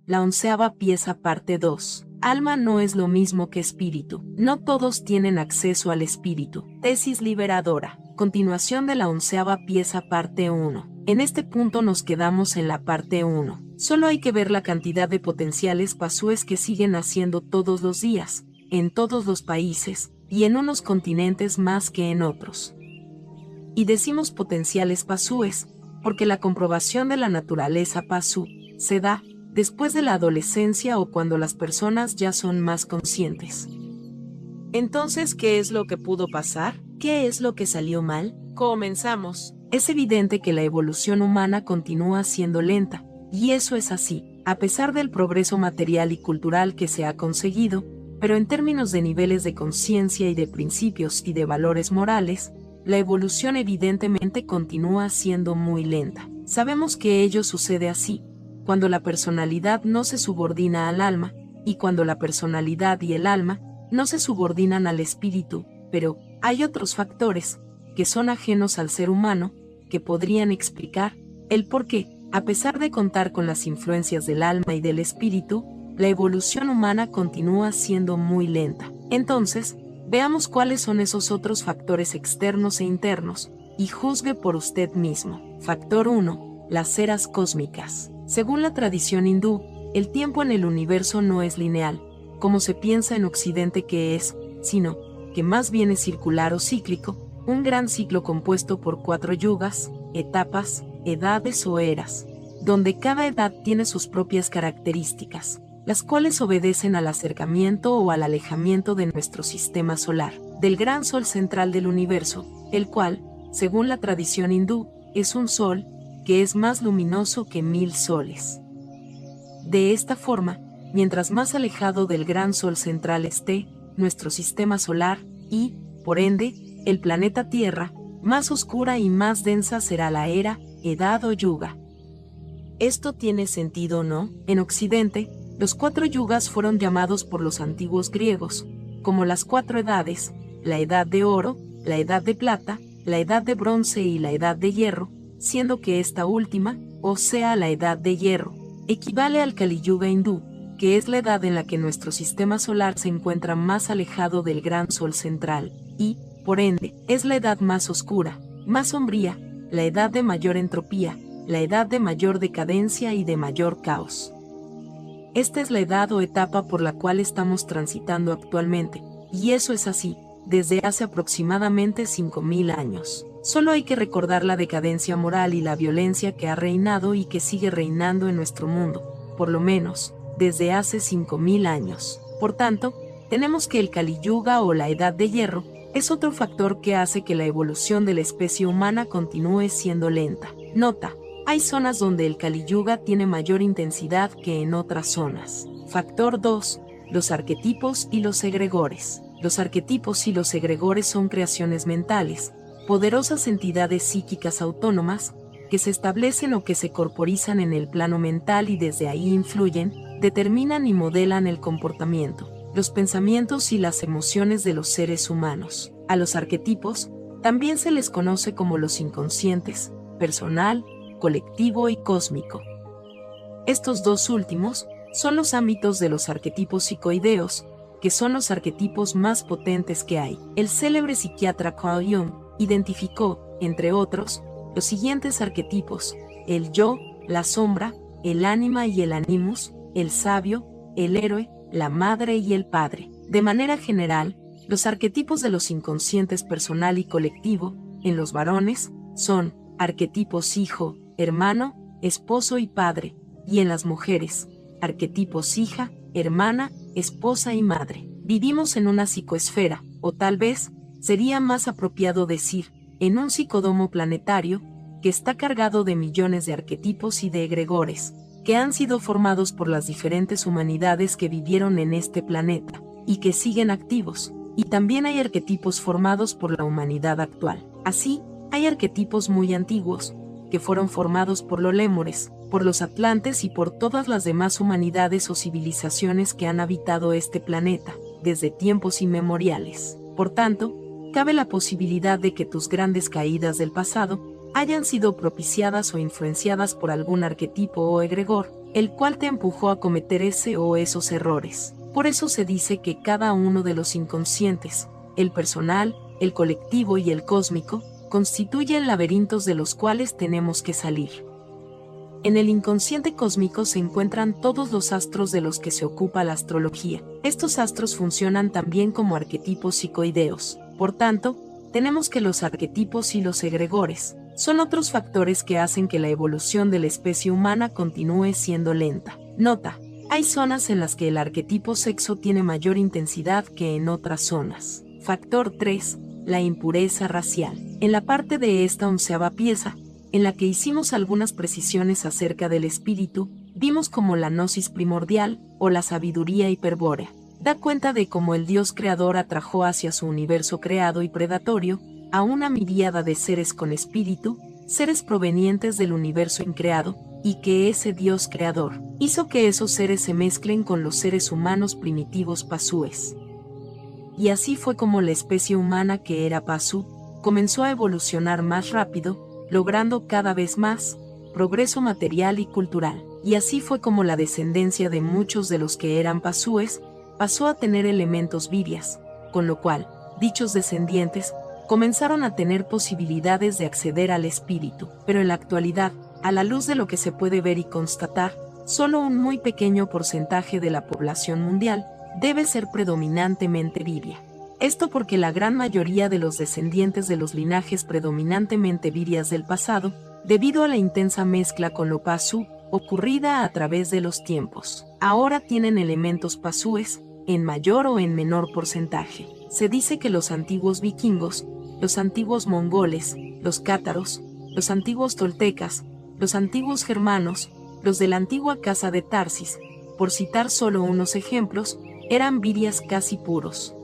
la 11ª pieza parte 2. Alma no es lo mismo que espíritu. No todos tienen acceso al espíritu. Tesis liberadora. Continuación de la 11ª pieza parte 1. En este punto nos quedamos en la parte 1. Solo hay que ver la cantidad de potenciales pasúes que siguen naciendo todos los días, en todos los países, y en unos continentes más que en otros. Y decimos potenciales pasúes, porque la comprobación de la naturaleza pasú se da después de la adolescencia o cuando las personas ya son más conscientes. Entonces, ¿qué es lo que pudo pasar? ¿Qué es lo que salió mal? Comenzamos. Es evidente que la evolución humana continúa siendo lenta, y eso es así, a pesar del progreso material y cultural que se ha conseguido, pero en términos de niveles de conciencia y de principios y de valores morales, la evolución evidentemente continúa siendo muy lenta. Sabemos que ello sucede así, cuando la personalidad no se subordina al alma, y cuando la personalidad y el alma no se subordinan al espíritu, pero hay otros factores, que son ajenos al ser humano, que podrían explicar el por qué, a pesar de contar con las influencias del alma y del espíritu, la evolución humana continúa siendo muy lenta. Entonces, veamos cuáles son esos otros factores externos e internos, y juzgue por usted mismo. Factor 1. Las eras cósmicas. Según la tradición hindú, el tiempo en el universo no es lineal, como se piensa en Occidente que es, sino que más bien es circular o cíclico, un gran ciclo compuesto por 4 yugas, etapas, edades o eras, donde cada edad tiene sus propias características, las cuales obedecen al acercamiento o al alejamiento de nuestro sistema solar, del gran sol central del universo, el cual, según la tradición hindú, es un sol que es más luminoso que 1000 soles. De esta forma, mientras más alejado del gran sol central esté nuestro sistema solar y, por ende, el planeta Tierra, más oscura y más densa será la era, edad o yuga. ¿Esto tiene sentido, no? En Occidente, los 4 yugas fueron llamados por los antiguos griegos, como las 4 edades, la edad de oro, la edad de plata, la edad de bronce y la edad de hierro, siendo que esta última, o sea la edad de hierro, equivale al Kali Yuga hindú, que es la edad en la que nuestro sistema solar se encuentra más alejado del gran sol central, y, por ende, es la edad más oscura, más sombría, la edad de mayor entropía, la edad de mayor decadencia y de mayor caos. Esta es la edad o etapa por la cual estamos transitando actualmente, y eso es así, desde hace aproximadamente 5000 años. Solo hay que recordar la decadencia moral y la violencia que ha reinado y que sigue reinando en nuestro mundo, por lo menos, desde hace 5000 años. Por tanto, tenemos que el Kali Yuga o la Edad de Hierro es otro factor que hace que la evolución de la especie humana continúe siendo lenta. Nota: hay zonas donde el Kali Yuga tiene mayor intensidad que en otras zonas. Factor 2. Los arquetipos y los egregores. Los arquetipos y los egregores son creaciones mentales, poderosas entidades psíquicas autónomas, que se establecen o que se corporizan en el plano mental y desde ahí influyen, determinan y modelan el comportamiento, los pensamientos y las emociones de los seres humanos. A los arquetipos también se les conoce como los inconscientes, personal, colectivo y cósmico. Estos dos últimos son los ámbitos de los arquetipos psicoideos, que son los arquetipos más potentes que hay. El célebre psiquiatra Carl Jung identificó, entre otros, los siguientes arquetipos: el yo, la sombra, el ánima y el animus, el sabio, el héroe, la madre y el padre. De manera general, los arquetipos de los inconscientes personal y colectivo, en los varones, son arquetipos hijo, hermano, esposo y padre, y en las mujeres, arquetipos hija, hermana, esposa y madre. Vivimos en una psicoesfera, o tal vez, sería más apropiado decir, en un psicodomo planetario, que está cargado de millones de arquetipos y de egregores, que han sido formados por las diferentes humanidades que vivieron en este planeta, y que siguen activos, y también hay arquetipos formados por la humanidad actual. Así, hay arquetipos muy antiguos, que fueron formados por los lémures, por los atlantes y por todas las demás humanidades o civilizaciones que han habitado este planeta, desde tiempos inmemoriales. Por tanto, cabe la posibilidad de que tus grandes caídas del pasado hayan sido propiciadas o influenciadas por algún arquetipo o egregor, el cual te empujó a cometer ese o esos errores. Por eso se dice que cada uno de los inconscientes, el personal, el colectivo y el cósmico, constituyen laberintos de los cuales tenemos que salir. En el inconsciente cósmico se encuentran todos los astros de los que se ocupa la astrología. Estos astros funcionan también como arquetipos psicoideos. Por tanto, tenemos que los arquetipos y los egregores son otros factores que hacen que la evolución de la especie humana continúe siendo lenta. Nota: hay zonas en las que el arquetipo sexo tiene mayor intensidad que en otras zonas. Factor 3. La impureza racial. En la parte de esta 11ª pieza, en la que hicimos algunas precisiones acerca del espíritu, vimos cómo la gnosis primordial, o la sabiduría hiperbórea, da cuenta de cómo el Dios creador atrajo hacia su universo creado y predatorio a una miríada de seres con espíritu, seres provenientes del universo increado, y que ese Dios creador hizo que esos seres se mezclen con los seres humanos primitivos pasúes. Y así fue como la especie humana, que era pasú, comenzó a evolucionar más rápido, logrando cada vez más progreso material y cultural. Y así fue como la descendencia de muchos de los que eran pasúes pasó a tener elementos virias, con lo cual, dichos descendientes comenzaron a tener posibilidades de acceder al espíritu. Pero en la actualidad, a la luz de lo que se puede ver y constatar, solo un muy pequeño porcentaje de la población mundial debe ser predominantemente viria. Esto porque la gran mayoría de los descendientes de los linajes predominantemente virias del pasado, debido a la intensa mezcla con lo pasú, ocurrida a través de los tiempos, ahora tienen elementos pasúes, en mayor o en menor porcentaje. Se dice que los antiguos vikingos, los antiguos mongoles, los cátaros, los antiguos toltecas, los antiguos germanos, los de la antigua casa de Tarsis, por citar solo unos ejemplos, eran virias casi puros.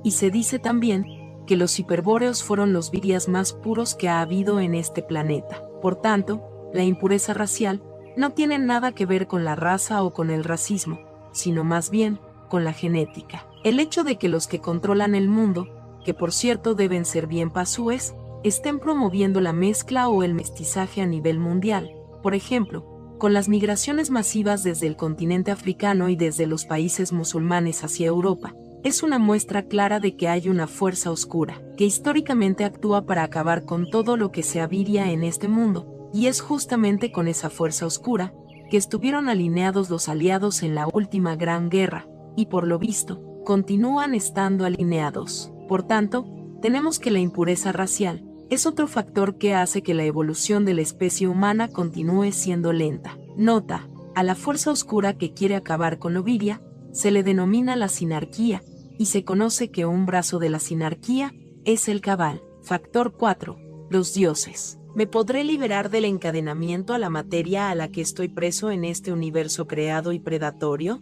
Y se dice también que los hiperbóreos fueron los virias más puros que ha habido en este planeta. Por tanto, la impureza racial no tiene nada que ver con la raza o con el racismo, sino más bien con la genética. El hecho de que los que controlan el mundo, que por cierto deben ser bien pasúes, estén promoviendo la mezcla o el mestizaje a nivel mundial, por ejemplo, con las migraciones masivas desde el continente africano y desde los países musulmanes hacia Europa, es una muestra clara de que hay una fuerza oscura, que históricamente actúa para acabar con todo lo que sea viria en este mundo, y es justamente con esa fuerza oscura que estuvieron alineados los aliados en la última gran guerra, y por lo visto, continúan estando alineados. Por tanto, tenemos que la impureza racial es otro factor que hace que la evolución de la especie humana continúe siendo lenta. Nota: a la fuerza oscura que quiere acabar con lo viria, se le denomina la sinarquía, y se conoce que un brazo de la sinarquía es el cabal. Factor 4. Los dioses. ¿Me podré liberar del encadenamiento a la materia a la que estoy preso en este universo creado y predatorio?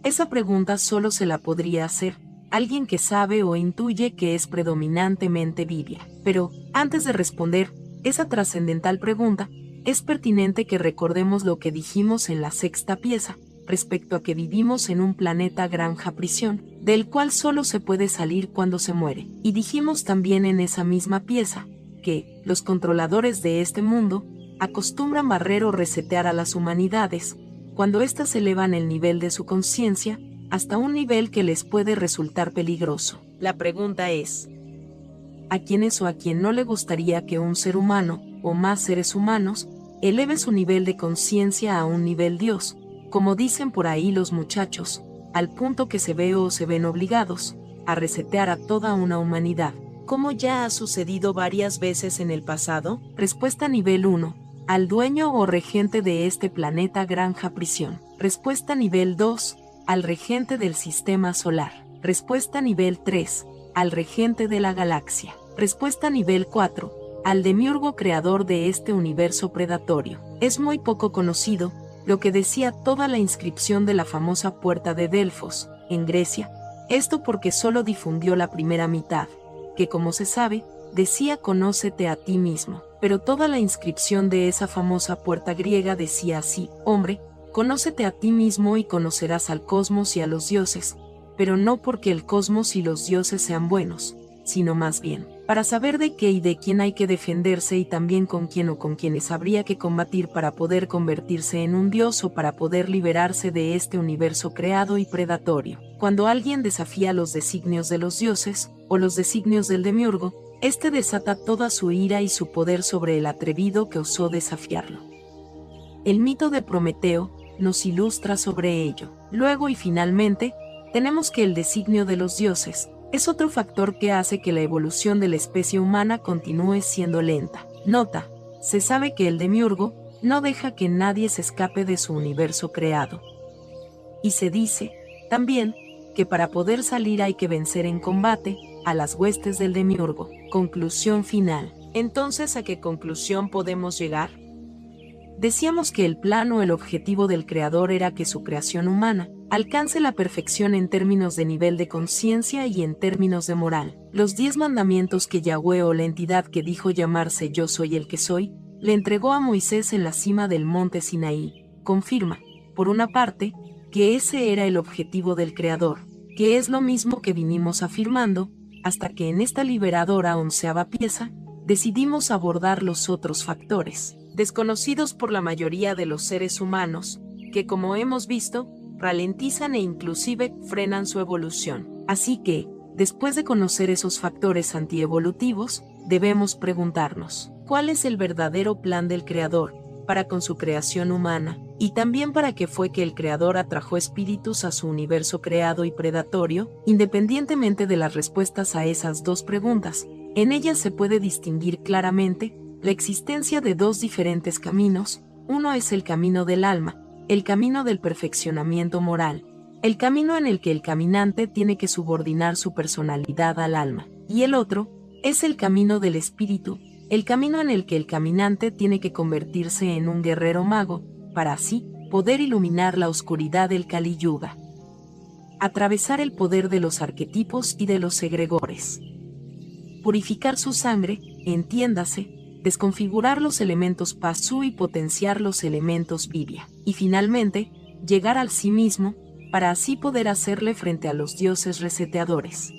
Esa pregunta solo se la podría hacer alguien que sabe o intuye que es predominantemente viria. Pero, antes de responder esa trascendental pregunta, es pertinente que recordemos lo que dijimos en la 6ª pieza, respecto a que vivimos en un planeta granja prisión, del cual solo se puede salir cuando se muere. Y dijimos también en esa misma pieza, que los controladores de este mundo acostumbran barrer o resetear a las humanidades, cuando éstas elevan el nivel de su conciencia, hasta un nivel que les puede resultar peligroso. La pregunta es: ¿a quiénes o a quién no le gustaría que un ser humano, o más seres humanos, eleve su nivel de conciencia a un nivel Dios, como dicen por ahí los muchachos, al punto que se ve o se ven obligados a resetear a toda una humanidad, como ya ha sucedido varias veces en el pasado? Respuesta nivel 1. Al dueño o regente de este planeta granja prisión. Respuesta nivel 2. Al regente del sistema solar. Respuesta nivel 3. Al regente de la galaxia. Respuesta nivel 4. Al demiurgo creador de este universo predatorio. Es muy poco conocido lo que decía toda la inscripción de la famosa puerta de Delfos, en Grecia, esto porque solo difundió la primera mitad, que como se sabe, decía conócete a ti mismo, pero toda la inscripción de esa famosa puerta griega decía así: hombre, conócete a ti mismo y conocerás al cosmos y a los dioses, pero no porque el cosmos y los dioses sean buenos, sino más bien, para saber de qué y de quién hay que defenderse y también con quién o con quienes habría que combatir para poder convertirse en un dios o para poder liberarse de este universo creado y predatorio. Cuando alguien desafía los designios de los dioses, o los designios del demiurgo, este desata toda su ira y su poder sobre el atrevido que osó desafiarlo. El mito de Prometeo nos ilustra sobre ello. Luego y finalmente, tenemos que el designio de los dioses es otro factor que hace que la evolución de la especie humana continúe siendo lenta. Nota, se sabe que el demiurgo no deja que nadie se escape de su universo creado. Y se dice, también, que para poder salir hay que vencer en combate a las huestes del demiurgo. Conclusión final. Entonces, ¿a qué conclusión podemos llegar? Decíamos que el plan o el objetivo del creador era que su creación humana alcance la perfección en términos de nivel de conciencia y en términos de moral. Los 10 mandamientos que Yahweh o la entidad que dijo llamarse Yo soy el que soy, le entregó a Moisés en la cima del monte Sinaí, confirma, por una parte, que ese era el objetivo del creador, que es lo mismo que vinimos afirmando, hasta que en esta liberadora 11ª pieza, decidimos abordar los otros factores, desconocidos por la mayoría de los seres humanos, que como hemos visto, ralentizan e inclusive frenan su evolución. Así que, después de conocer esos factores antievolutivos, debemos preguntarnos, ¿cuál es el verdadero plan del Creador para con su creación humana? Y también para qué fue que el Creador atrajo espíritus a su universo creado y predatorio. Independientemente de las respuestas a esas dos preguntas, en ellas se puede distinguir claramente la existencia de dos diferentes caminos. Uno es el camino del alma, el camino del perfeccionamiento moral, el camino en el que el caminante tiene que subordinar su personalidad al alma, y el otro es el camino del espíritu, el camino en el que el caminante tiene que convertirse en un guerrero mago, para así poder iluminar la oscuridad del Kali Yuga, atravesar el poder de los arquetipos y de los egregores, purificar su sangre, entiéndase, desconfigurar los elementos Pasu y potenciar los elementos Vibia, y finalmente, llegar al sí mismo, para así poder hacerle frente a los dioses reseteadores.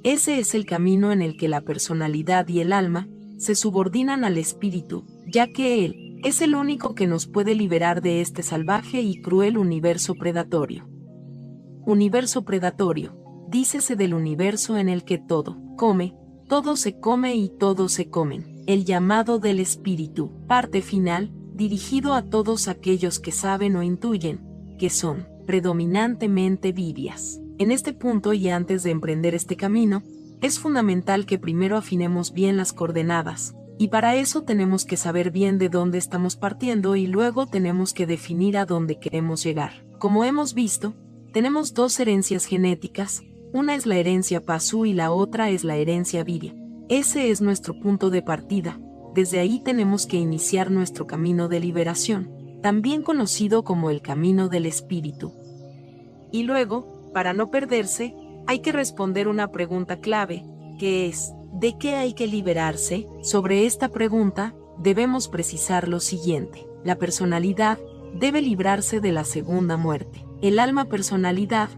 Ese es el camino en el que la personalidad y el alma se subordinan al espíritu, ya que él es el único que nos puede liberar de este salvaje y cruel universo predatorio. Universo predatorio, dícese del universo en el que todo come, todo se come y todos se comen. El llamado del espíritu, parte final, dirigido a todos aquellos que saben o intuyen, que son predominantemente vivias. En este punto y antes de emprender este camino, es fundamental que primero afinemos bien las coordenadas, y para eso tenemos que saber bien de dónde estamos partiendo y luego tenemos que definir a dónde queremos llegar. Como hemos visto, tenemos dos herencias genéticas, una es la herencia Pasu y la otra es la herencia Vivia. Ese es nuestro punto de partida, desde ahí tenemos que iniciar nuestro camino de liberación, también conocido como el camino del espíritu. Y luego, para no perderse, hay que responder una pregunta clave, que es, ¿de qué hay que liberarse? Sobre esta pregunta, debemos precisar lo siguiente: la personalidad debe librarse de la segunda muerte, el alma personalidad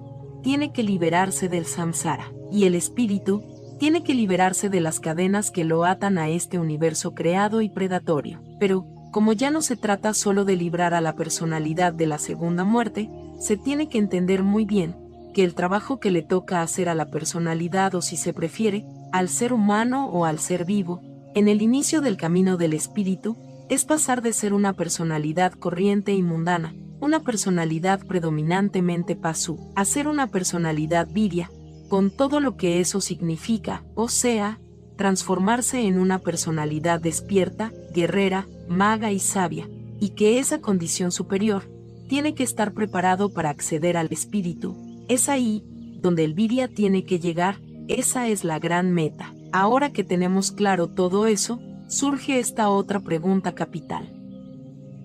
tiene que liberarse del samsara, y el espíritu tiene que liberarse de las cadenas que lo atan a este universo creado y predatorio. Pero, como ya no se trata solo de librar a la personalidad de la segunda muerte, se tiene que entender muy bien que el trabajo que le toca hacer a la personalidad, o si se prefiere, al ser humano o al ser vivo, en el inicio del camino del espíritu, es pasar de ser una personalidad corriente y mundana, una personalidad predominantemente Pasu, a ser una personalidad Vivia, con todo lo que eso significa, o sea, transformarse en una personalidad despierta, guerrera, maga y sabia, y que esa condición superior tiene que estar preparado para acceder al espíritu. Es ahí donde el Vivia tiene que llegar, esa es la gran meta. Ahora que tenemos claro todo eso, surge esta otra pregunta capital.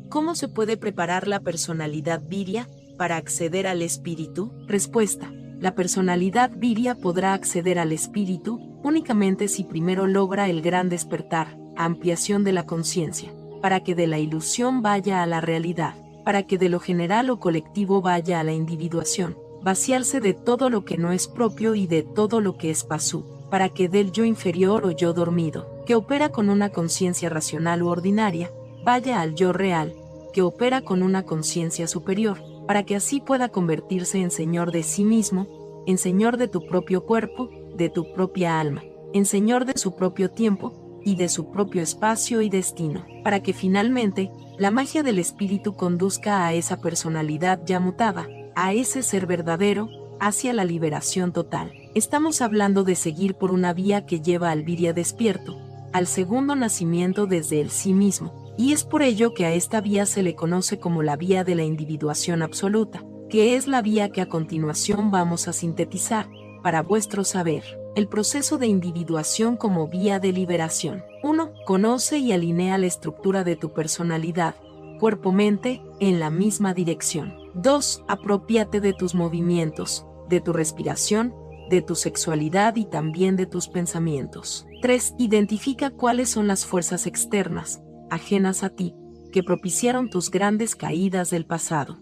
¿Cómo se puede preparar la personalidad Vivia para acceder al espíritu? Respuesta: la personalidad Vivia podrá acceder al espíritu únicamente si primero logra el gran despertar, ampliación de la conciencia, para que de la ilusión vaya a la realidad, para que de lo general o colectivo vaya a la individuación, vaciarse de todo lo que no es propio y de todo lo que es Pasu, para que del yo inferior o yo dormido, que opera con una conciencia racional u ordinaria, vaya al yo real, que opera con una conciencia superior, para que así pueda convertirse en señor de sí mismo, en señor de tu propio cuerpo, de tu propia alma, en señor de su propio tiempo, y de su propio espacio y destino, para que finalmente, la magia del espíritu conduzca a esa personalidad ya mutada, a ese ser verdadero, hacia la liberación total. Estamos hablando de seguir por una vía que lleva al Virya despierto, al segundo nacimiento desde el sí mismo, y es por ello que a esta vía se le conoce como la vía de la individuación absoluta, que es la vía que a continuación vamos a sintetizar, para vuestro saber. El proceso de individuación como vía de liberación. 1. Conoce y alinea la estructura de tu personalidad, cuerpo-mente, en la misma dirección. 2. Aprópiate de tus movimientos, de tu respiración, de tu sexualidad y también de tus pensamientos. 3. Identifica cuáles son las fuerzas externas, ajenas a ti, que propiciaron tus grandes caídas del pasado.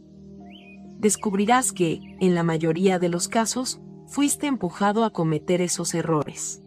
Descubrirás que, en la mayoría de los casos, fuiste empujado a cometer esos errores.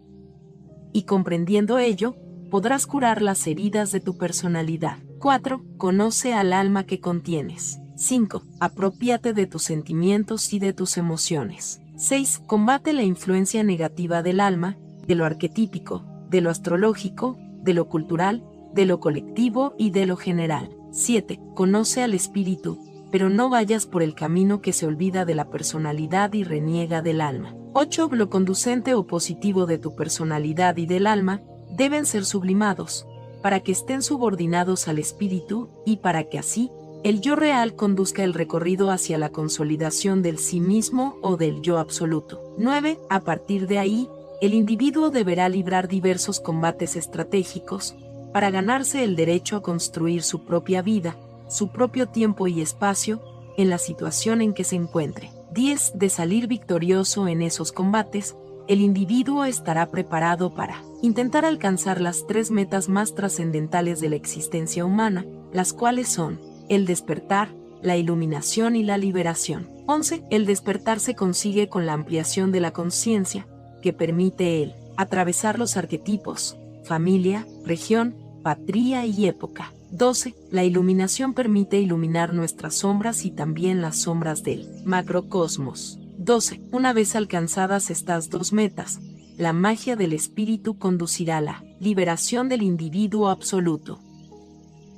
Y comprendiendo ello, podrás curar las heridas de tu personalidad. 4. Conoce al alma que contienes. 5. Aprópiate de tus sentimientos y de tus emociones. 6. Combate la influencia negativa del alma, de lo arquetípico, de lo astrológico, de lo cultural, de lo colectivo y de lo general. 7. Conoce al espíritu, pero no vayas por el camino que se olvida de la personalidad y reniega del alma. 8. Lo conducente o positivo de tu personalidad y del alma deben ser sublimados, para que estén subordinados al espíritu y para que así, el yo real conduzca el recorrido hacia la consolidación del sí mismo o del yo absoluto. 9. A partir de ahí, el individuo deberá librar diversos combates estratégicos, para ganarse el derecho a construir su propia vida, su propio tiempo y espacio, en la situación en que se encuentre. 10. De salir victorioso en esos combates, el individuo estará preparado para intentar alcanzar las 3 metas más trascendentales de la existencia humana, las cuales son el despertar, la iluminación y la liberación. 11. El despertar se consigue con la ampliación de la conciencia, que permite él atravesar los arquetipos, familia, región, patria y época. 12. La iluminación permite iluminar nuestras sombras y también las sombras del macrocosmos. 12. Una vez alcanzadas estas 2 metas, la magia del espíritu conducirá a la liberación del individuo absoluto.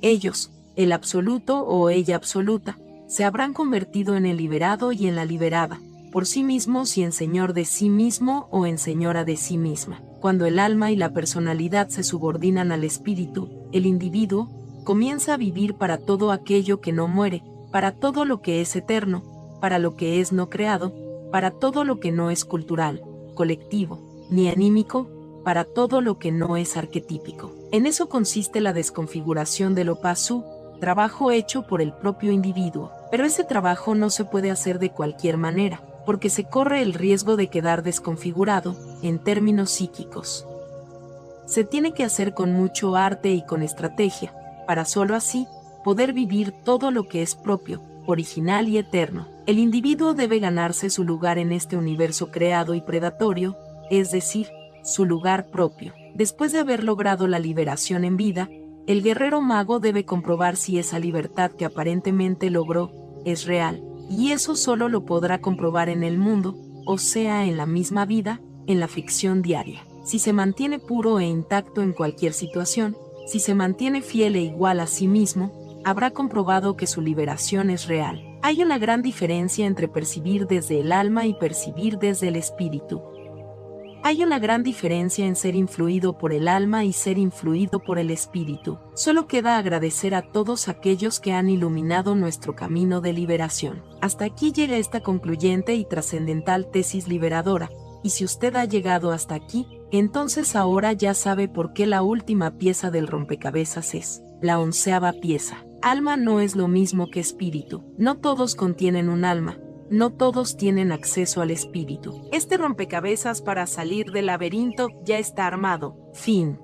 Ellos, el absoluto o ella absoluta, se habrán convertido en el liberado y en la liberada, por sí mismos y en señor de sí mismo o en señora de sí misma. Cuando el alma y la personalidad se subordinan al espíritu, el individuo comienza a vivir para todo aquello que no muere, para todo lo que es eterno, para lo que es no creado, para todo lo que no es cultural, colectivo, ni anímico, para todo lo que no es arquetípico. En eso consiste la desconfiguración del Opasu, trabajo hecho por el propio individuo. Pero ese trabajo no se puede hacer de cualquier manera, porque se corre el riesgo de quedar desconfigurado, en términos psíquicos. Se tiene que hacer con mucho arte y con estrategia, para sólo así, poder vivir todo lo que es propio, original y eterno. El individuo debe ganarse su lugar en este universo creado y predatorio, es decir, su lugar propio. Después de haber logrado la liberación en vida, el guerrero mago debe comprobar si esa libertad que aparentemente logró es real, y eso solo lo podrá comprobar en el mundo, o sea, en la misma vida, en la ficción diaria. Si se mantiene puro e intacto en cualquier situación, si se mantiene fiel e igual a sí mismo, habrá comprobado que su liberación es real. Hay una gran diferencia entre percibir desde el alma y percibir desde el espíritu. Hay una gran diferencia en ser influido por el alma y ser influido por el espíritu. Solo queda agradecer a todos aquellos que han iluminado nuestro camino de liberación. Hasta aquí llega esta concluyente y trascendental tesis liberadora, y si usted ha llegado hasta aquí, entonces ahora ya sabe por qué la última pieza del rompecabezas es la 11ª pieza. Alma no es lo mismo que espíritu. No todos contienen un alma. No todos tienen acceso al espíritu. Este rompecabezas para salir del laberinto ya está armado. Fin.